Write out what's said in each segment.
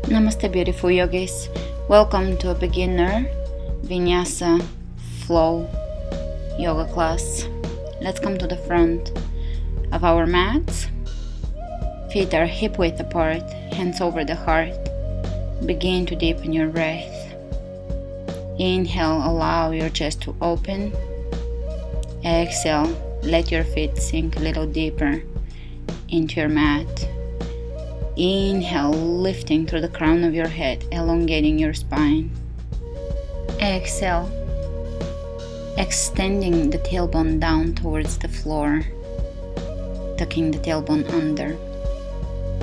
Namaste, beautiful yogis. Welcome to a beginner Vinyasa flow yoga class. Let's come to the front of our mats. Feet are hip width apart, hands over the heart. Begin to deepen your breath. Inhale, allow your chest to open. Exhale, let your feet sink a little deeper into your mat. Inhale, lifting through the crown of your head, elongating your spine. Exhale, extending the tailbone down towards the floor, tucking the tailbone under.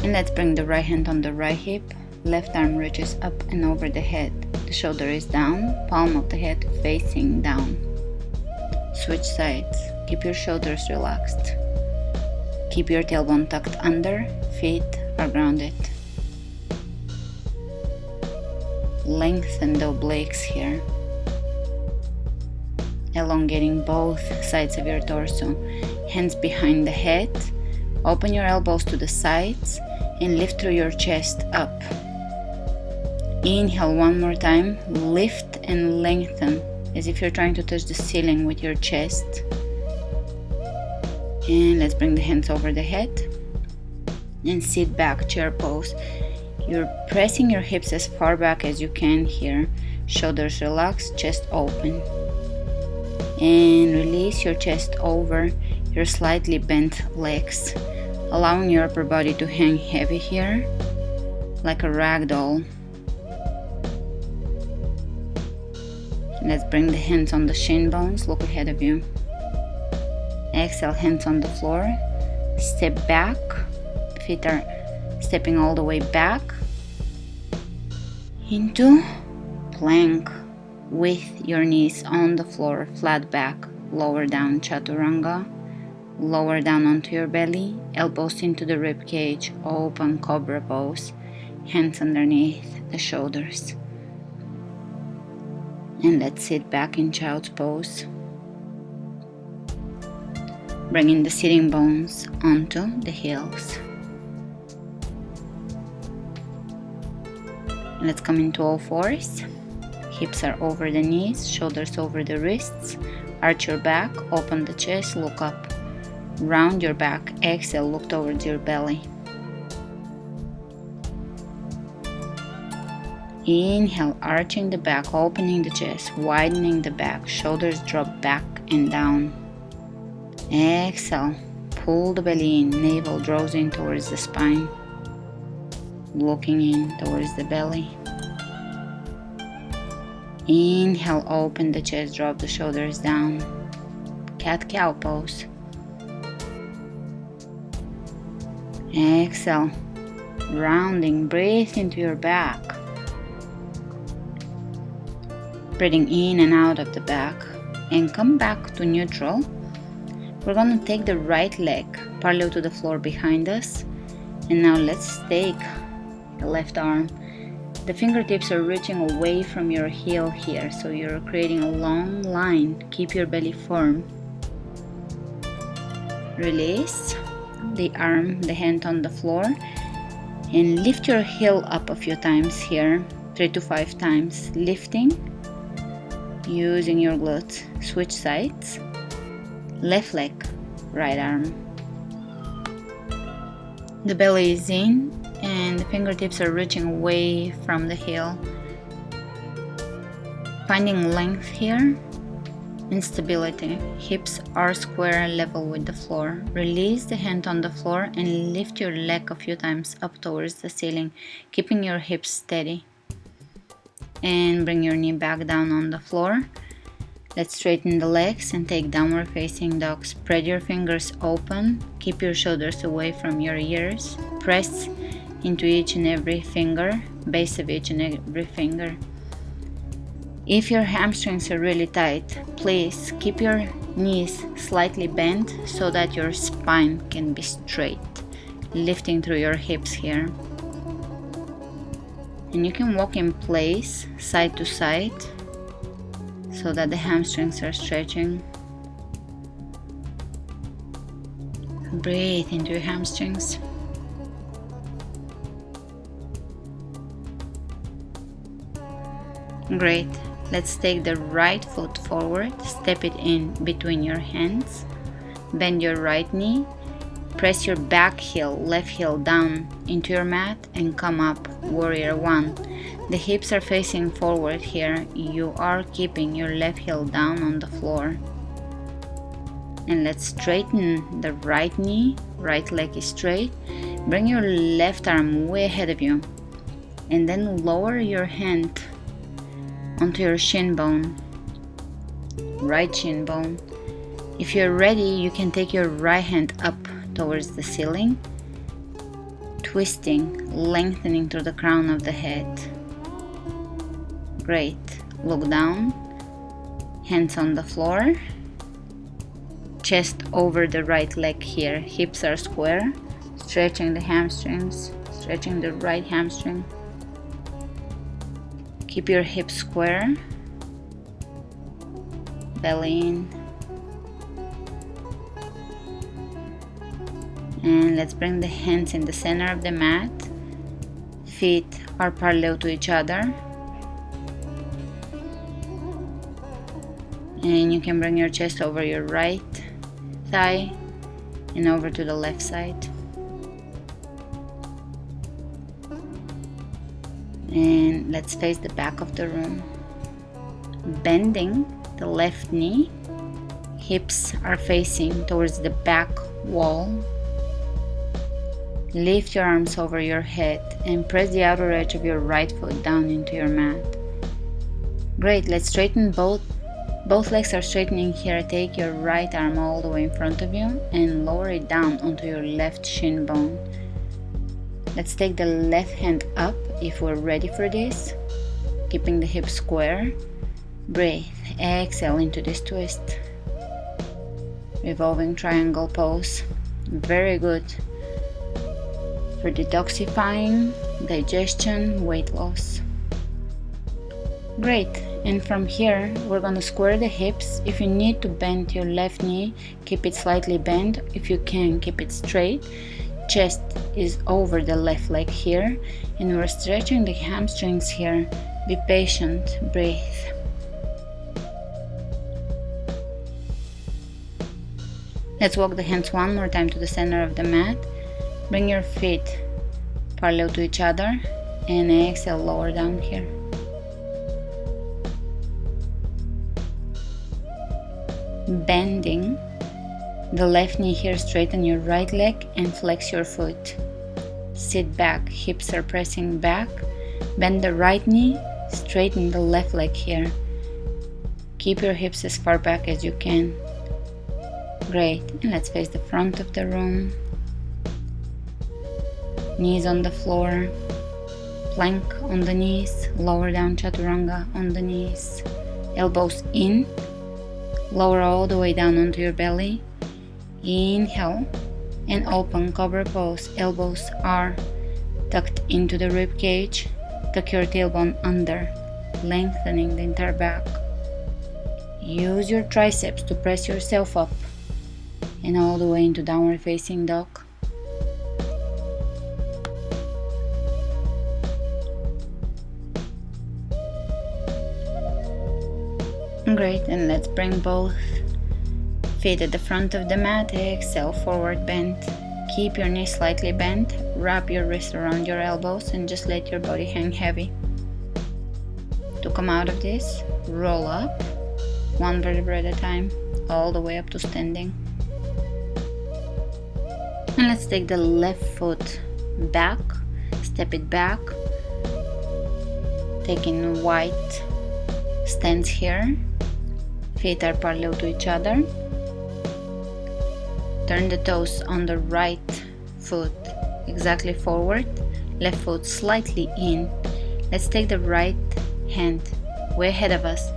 And let's bring the right hand on the right hip. Left arm reaches up and over the head. The shoulder is down, palm of the head facing down. Switch sides. Keep your shoulders relaxed. Keep your tailbone tucked under, feet are grounded. Lengthen the obliques here, elongating both sides of your torso. Hands behind the head. Open your elbows to the sides and lift through your chest up. Inhale one more time. Lift and lengthen as if you're trying to touch the ceiling with your chest. And let's bring the hands over the head and sit back, chair pose. You're pressing your hips as far back as you can here. Shoulders relaxed, chest open. And release your chest over your slightly bent legs, allowing your upper body to hang heavy here, like a rag doll. Let's bring the hands on the shin bones, look ahead of you. Exhale, hands on the floor. Step back. Feet are stepping all the way back into plank with your knees on the floor, flat back, lower down chaturanga, lower down onto your belly, elbows into the rib cage, open cobra pose, hands underneath the shoulders. And let's sit back in child's pose. Bringing the sitting bones onto the heels. Let's come into all fours. Hips are over the knees, shoulders over the wrists. Arch your back, open the chest, look up. Round your back, exhale, look towards your belly. Inhale, arching the back, opening the chest, widening the back, shoulders drop back and down. Exhale, pull the belly in, navel draws in towards the spine. Looking in towards the belly. Inhale, open the chest, drop the shoulders down. Cat-cow pose. Exhale, rounding, breathe into your back. Breathing in and out of the back. And come back to neutral. We're going to take the right leg parallel to the floor behind us. And now let's take the left arm. The fingertips are reaching away from your heel here, so you're creating a long line. Keep your belly firm. Release the arm, the hand on the floor, and lift your heel up a few times here, 3 to 5 times. Lifting, using your glutes. Switch sides. Left leg, right arm. The belly is in and the fingertips are reaching away from the heel. Finding length here and stability. Hips are square level with the floor. Release the hand on the floor and lift your leg a few times up towards the ceiling, keeping your hips steady. And bring your knee back down on the floor. Let's straighten the legs and take downward facing dog. Spread your fingers open. Keep your shoulders away from your ears. Press into each and every finger, base of each and every finger. If your hamstrings are really tight, please keep your knees slightly bent so that your spine can be straight, lifting through your hips here. And you can walk in place, side to side, so that the hamstrings are stretching. Breathe into your hamstrings. Great. Let's take the right foot forward, step it in between your hands, bend your right knee, press your back heel, left heel down into your mat and come up, warrior one. The hips are facing forward here. You are keeping your left heel down on the floor. And let's straighten the right knee, right leg is straight. Bring your left arm way ahead of you and then lower your hand onto your shin bone, right shin bone. If you're ready, you can take your right hand up towards the ceiling, twisting, lengthening through the crown of the head. Great. Look down, hands on the floor, chest over the right leg here, hips are square, stretching the hamstrings, stretching the right hamstring. Keep your hips square, belly in. And let's bring the hands in the center of the mat. Feet are parallel to each other. And you can bring your chest over your right thigh and over to the left side. And let's face the back of the room. Bending the left knee, hips are facing towards the back wall. Lift your arms over your head and press the outer edge of your right foot down into your mat. Great, let's straighten both legs are straightening here. Take your right arm all the way in front of you and lower it down onto your left shin bone. Let's take the left hand up if we're ready for this, keeping the hips square. Breathe, exhale into this twist. Revolving triangle pose. Very good for detoxifying, digestion, weight loss. Great, and from here we're going to square the hips. If you need to bend your left knee, keep it slightly bent. If you can, keep it straight. Chest is over the left leg here, and we're stretching the hamstrings here. Be patient, breathe. Let's walk the hands one more time to the center of the mat. Bring your feet parallel to each other and exhale, lower down here. Bending the left knee here, straighten your right leg and flex your foot. Sit back, hips are pressing back. Bend the right knee, straighten the left leg here. Keep your hips as far back as you can. Great, and let's face the front of the room. Knees on the floor, plank on the knees, lower down chaturanga on the knees. Elbows in, lower all the way down onto your belly. Inhale and open cobra pose. Elbows are tucked into the rib cage. Tuck your tailbone under, lengthening the entire back. Use your triceps to press yourself up and all the way into downward facing dog. Great, and let's bring both feet at the front of the mat. Exhale, forward bend. Keep your knees slightly bent. Wrap your wrists around your elbows and just let your body hang heavy. To come out of this, roll up, one vertebra at a time, all the way up to standing. And let's take the left foot back, step it back, taking wide stance here. Feet are parallel to each other. Turn the toes on the right foot exactly forward, left foot slightly in. Let's take the right hand way ahead of us.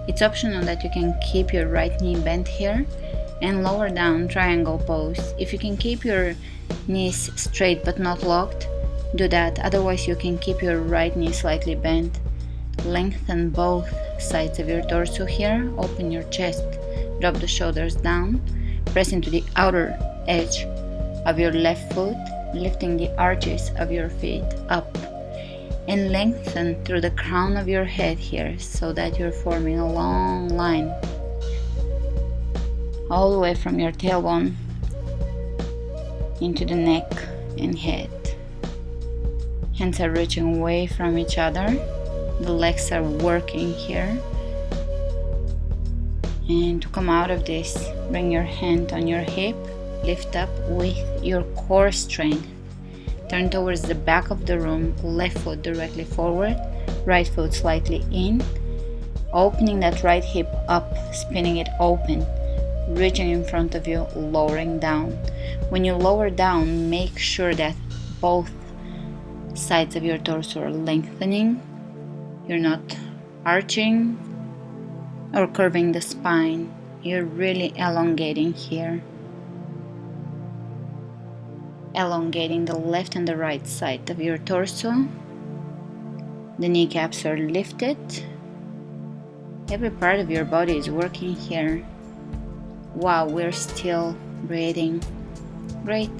It's optional that you can keep your right knee bent here and lower down triangle pose. If you can keep your knees straight but not locked, do that. Otherwise you can keep your right knee slightly bent. Lengthen both sides of your torso here. Open your chest, drop the shoulders down. Press into the outer edge of your left foot, lifting the arches of your feet up. and lengthen through the crown of your head here so that you're forming a long line all the way from your tailbone into the neck and head. Hands are reaching away from each other. The legs are working here. And to come out of this, bring your hand on your hip, lift up with your core strength. Turn towards the back of the room, left foot directly forward, right foot slightly in, opening that right hip up, spinning it open, reaching in front of you, lowering down. When you lower down, make sure that both sides of your torso are lengthening. You're not arching or curving the spine. You're really elongating here. Elongating the left and the right side of your torso. The kneecaps are lifted. Every part of your body is working here. Wow, we're still breathing. Great.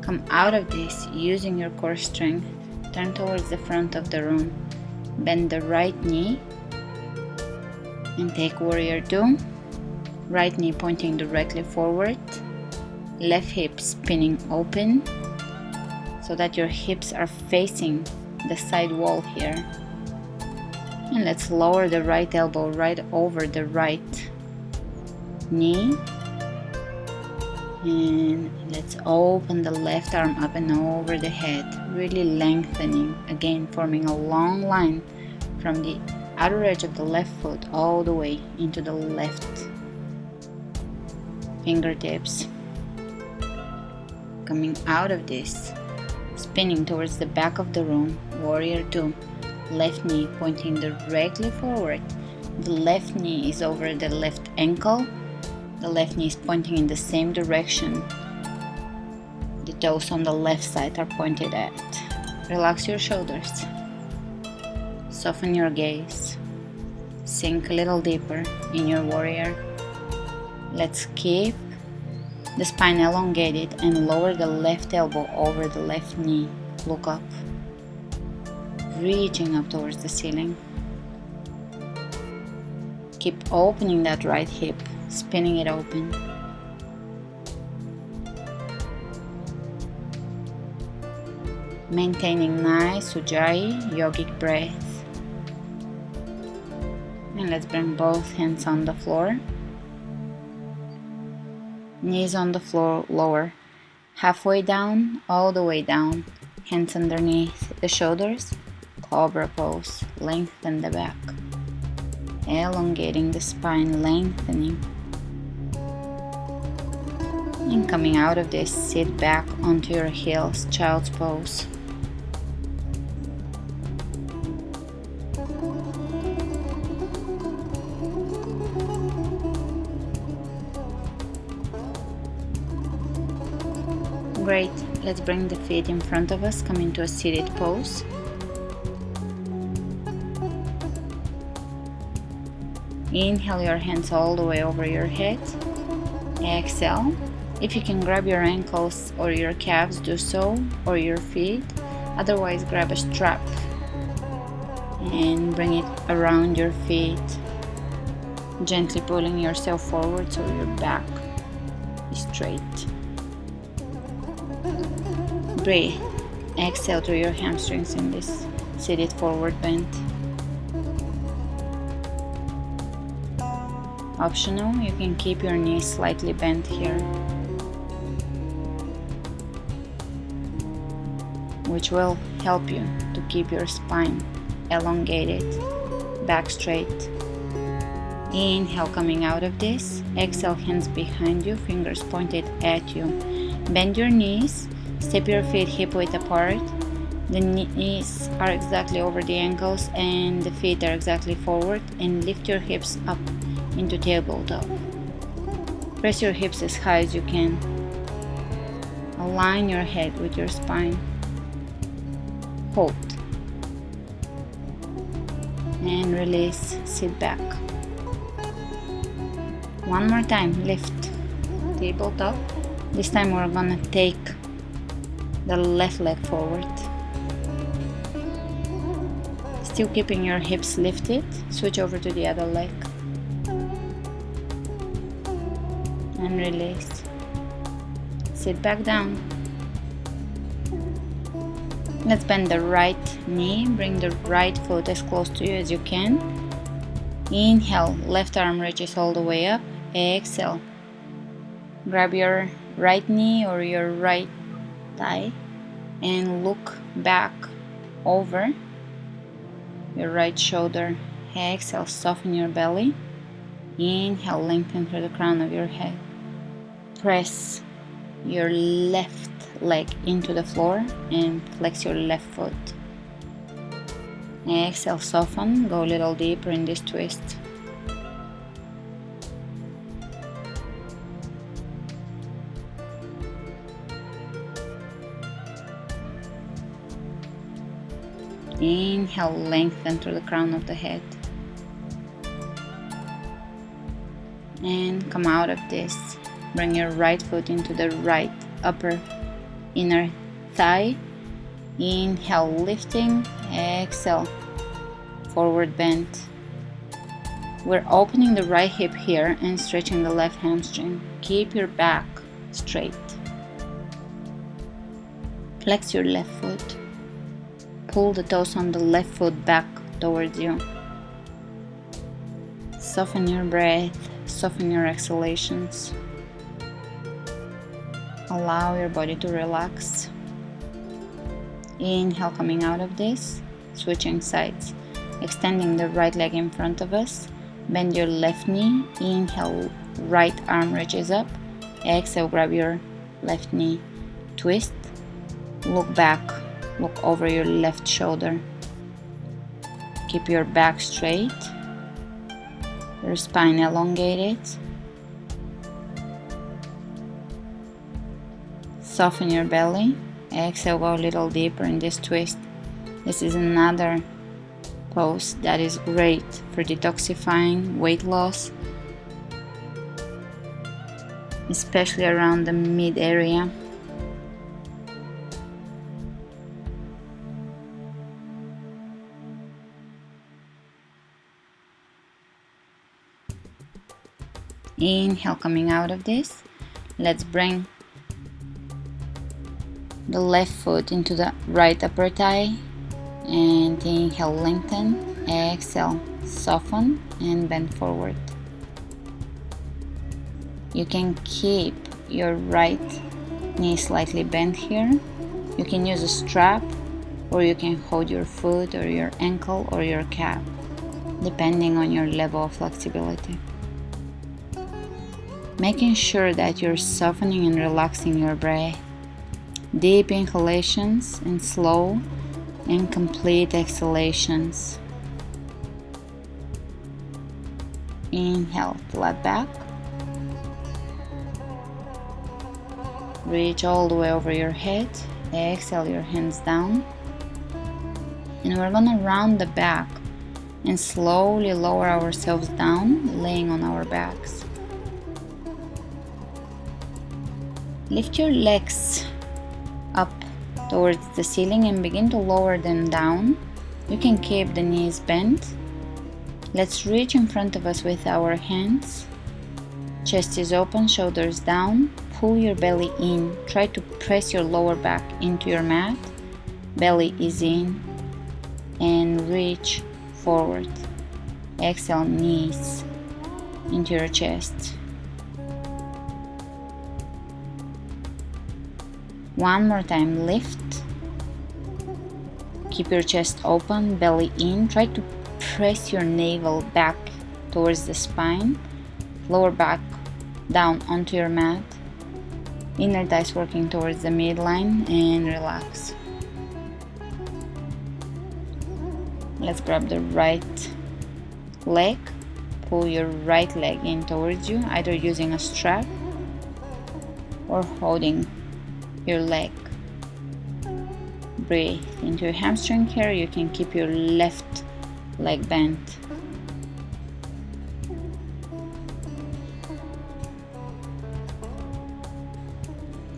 Come out of this using your core strength. Turn towards the front of the room. Bend the right knee and take warrior 2. Right knee pointing directly forward. Left hip spinning open so that your hips are facing the side wall here. And let's lower the right elbow right over the right knee. And let's open the left arm up and over the head, really lengthening, again forming a long line from the outer edge of the left foot all the way into the left fingertips. Coming out of this, spinning towards the back of the room, warrior 2, left knee pointing directly forward. The left knee is over the left ankle. The left knee is pointing in the same direction. The toes on the left side are pointed at. Relax your shoulders. Soften your gaze. Sink a little deeper in your warrior. Let's keep the spine elongated and lower the left elbow over the left knee. Look up. Reaching up towards the ceiling. Keep opening that right hip, spinning it open. Maintaining nice Ujjayi yogic breath. And let's bring both hands on the floor. Knees on the floor, lower. Halfway down, all the way down. Hands underneath the shoulders. Cobra pose. Lengthen the back. Elongating the spine, lengthening. And coming out of this, sit back onto your heels, child's pose. Great, let's bring the feet in front of us, come into a seated pose. Inhale your hands all the way over your head. Exhale. If you can grab your ankles or your calves, do so, or your feet. Otherwise, grab a strap and bring it around your feet, gently pulling yourself forward so your back is straight. Breathe. Exhale through your hamstrings in this seated forward bend. Optional, you can keep your knees slightly bent here, which will help you to keep your spine elongated, back straight. Inhale, coming out of this. Exhale, hands behind you, fingers pointed at you. Bend your knees, step your feet hip width apart. The knees are exactly over the ankles and the feet are exactly forward, and lift your hips up into tabletop. Press your hips as high as you can. Align your head with your spine. Hold. And release, sit back. One more time, lift. Tabletop. This time we're gonna take the left leg forward. Still keeping your hips lifted, switch over to the other leg. And release. Sit back down. Let's bend the right knee, bring the right foot as close to you as you can. Inhale, left arm reaches all the way up. Exhale. Grab your right knee or your right thigh and look back over your right shoulder. Exhale, soften your belly. Inhale, lengthen through the crown of your head. Press your left leg into the floor and flex your left foot. Exhale, soften, go a little deeper in this twist. Inhale, lengthen through the crown of the head. And come out of this. Bring your right foot into the right upper inner thigh. Inhale, lifting. Exhale, forward bend. We're opening the right hip here and stretching the left hamstring. Keep your back straight. Flex your left foot. Pull the toes on the left foot back towards you. Soften your breath, soften your exhalations. Allow your body to relax. Inhale, coming out of this, switching sides. Extending the right leg in front of us. Bend your left knee. Inhale, right arm reaches up. Exhale, grab your left knee. Twist. Look back. Look over your left shoulder. Keep your back straight. Your spine elongated. Soften your belly. Exhale, go a little deeper in this twist. This is another pose that is great for detoxifying, weight loss, especially around the mid area. Inhale, coming out of this. Let's bring the left foot into the right upper thigh and inhale, lengthen. Exhale, soften and bend forward. You can keep your right knee slightly bent here. You can use a strap or you can hold your foot or your ankle or your calf, depending on your level of flexibility. Making sure that you're softening and relaxing your breath. Deep inhalations and slow and complete exhalations. Inhale, flat back. Reach all the way over your head. Exhale, your hands down. And we're gonna round the back and slowly lower ourselves down, laying on our backs. Lift your legs up towards the ceiling and begin to lower them down. You can keep the knees bent. Let's reach in front of us with our hands. Chest is open, shoulders down. Pull your belly in. Try to press your lower back into your mat. Belly is in. And reach forward. Exhale, knees into your chest. One more time, lift. Keep your chest open, belly in. Try to press your navel back towards the spine. Lower back down onto your mat. Inner thighs working towards the midline and relax. Let's grab the right leg. Pull your right leg in towards you, either using a strap or holding your leg. Breathe into your hamstring here. You can keep your left leg bent.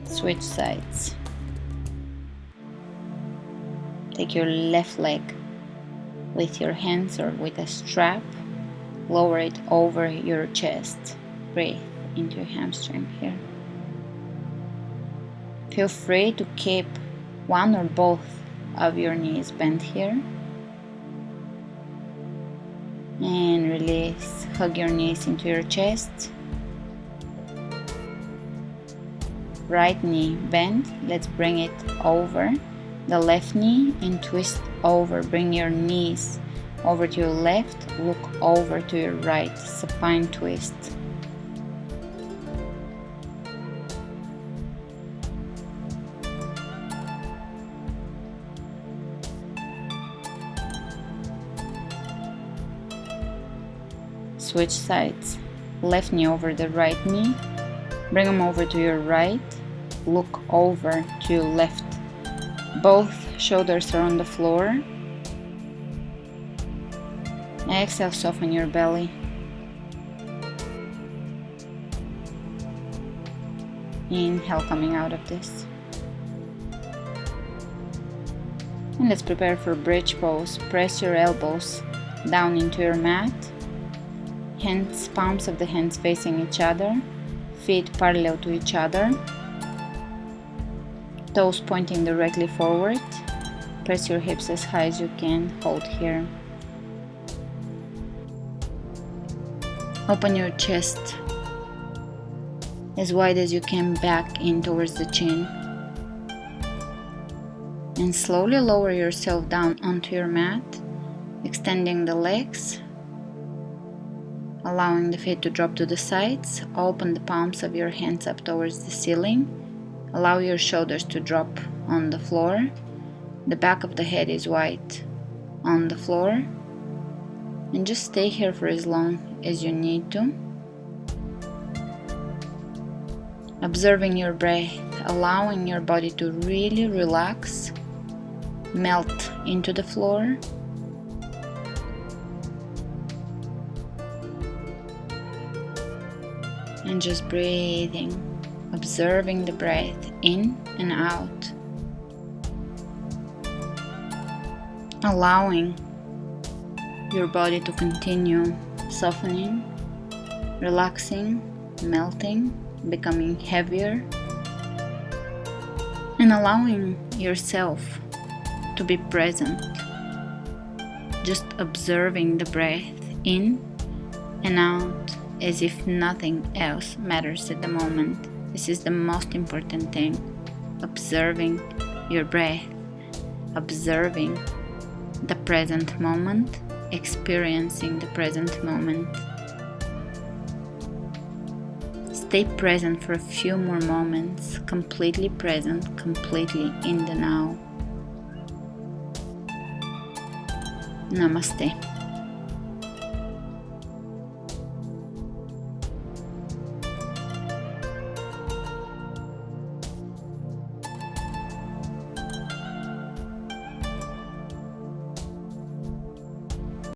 Switch sides. Take your left leg with your hands or with a strap. Lower it over your chest. Breathe into your hamstring here. Feel free to keep one or both of your knees bent here. And release. Hug your knees into your chest. Right knee bend. Let's bring it over the left knee and twist over. Bring your knees over to your left. Look over to your right. Supine twist. Switch sides. Left knee over the right knee. Bring them over to your right. Look over to your left. Both shoulders are on the floor. Exhale, soften your belly. Inhale, coming out of this. And let's prepare for bridge pose. Press your elbows down into your mat. Hands, palms of the hands facing each other. Feet parallel to each other. Toes pointing directly forward. Press your hips as high as you can. Hold here. Open your chest as wide as you can back in towards the chin. And slowly lower yourself down onto your mat, extending the legs, allowing the feet to drop to the sides. Open the palms of your hands up towards the ceiling. Allow your shoulders to drop on the floor. The back of the head is wide on the floor. And just stay here for as long as you need to. Observing your breath, allowing your body to really relax, melt into the floor. And just breathing, observing the breath in and out. Allowing your body to continue softening, relaxing, melting, becoming heavier, and allowing yourself to be present, just observing the breath in and out as if nothing else matters at the moment. This is the most important thing. Observing your breath, observing the present moment, experiencing the present moment. Stay present for a few more moments, completely present, completely in the now. Namaste.